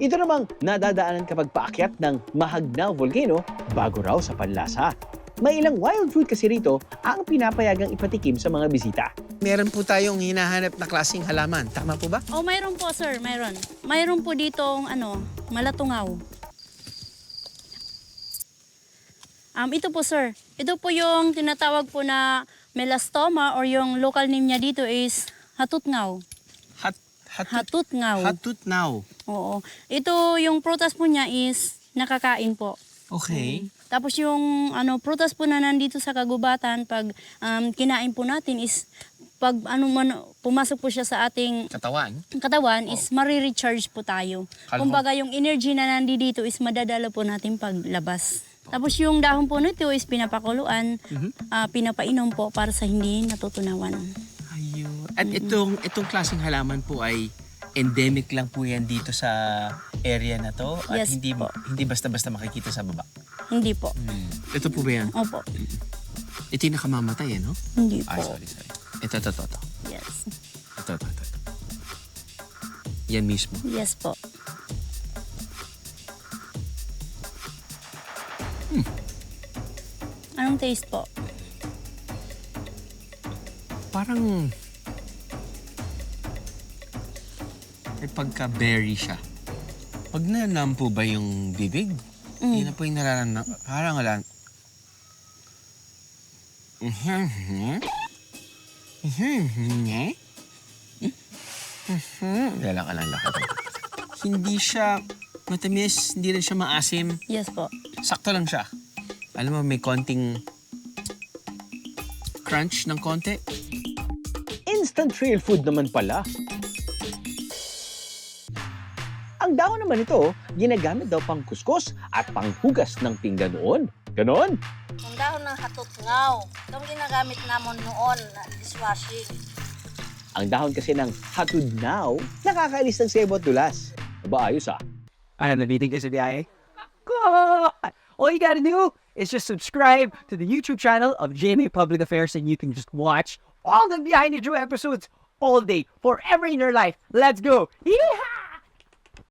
Ito namang nadadaanan kapag paakyat ng Mahagnaw Volcano bago raw sa panlasa. May ilang wild fruit kasi rito ang pinapayagang ipatikim sa mga bisita. Meron po tayong hinahanap na klaseng halaman. Tama po ba? Oh, mayroon po, sir. Mayroon. Mayroon po ditong malatungaw. Ito po, sir. Ito po yung tinatawag po na melastoma or yung local name niya dito is hatutngaw. Hatutngaw. Hatutnaw. Oo. Ito yung prutas po niya is nakakain po. Okay. Tapos yung prutas po na nandito sa kagubatan pag kinain po natin is pag pumasok po siya sa ating katawan is marirecharge po tayo. Kumbaga yung energy na nandito is madadala po natin paglabas. Tapos yung dahon po nito is pinapakuluan, pinapainom po para sa hindi natutunawan. Ayun. At itong klaseng halaman po ay endemic lang po yan dito sa area na to? At Yes hindi po. hindi basta-basta makikita sa baba? Hindi po. Ito po ba yan? Opo. Ito yung nakamamatay, no? Hindi po. Ay, sorry. Ito. Yes. Ito. Yan mismo. Yes po. Anong taste po? Parang may pagka-berry siya. Pag nanam po ba yung bibig, yun na po yung nararamdaman. Parang wala. Lala ka lang lakas. Hindi siya matamis, hindi rin siya maasim. Yes po. Sakto lang siya. Alam mo, may konting crunch ng konti. Instant trail food naman pala. Ang dahon naman ito, ginagamit daw pang kuskus at panghugas ng pinggan noon. Ganon? Yung dahon ng hatutngaw, itong ginagamit namon noon na dishwashing. Ang dahon kasi ng hatudnaw, nakakaalis ng sebo at dulas. Aba, ayos ah. I am the meeting is a BIA. God! All you gotta do is just subscribe to the YouTube channel of JMA Public Affairs and you can just watch all the Behind the Drew episodes all day, forever in your life. Let's go! Yeehaw!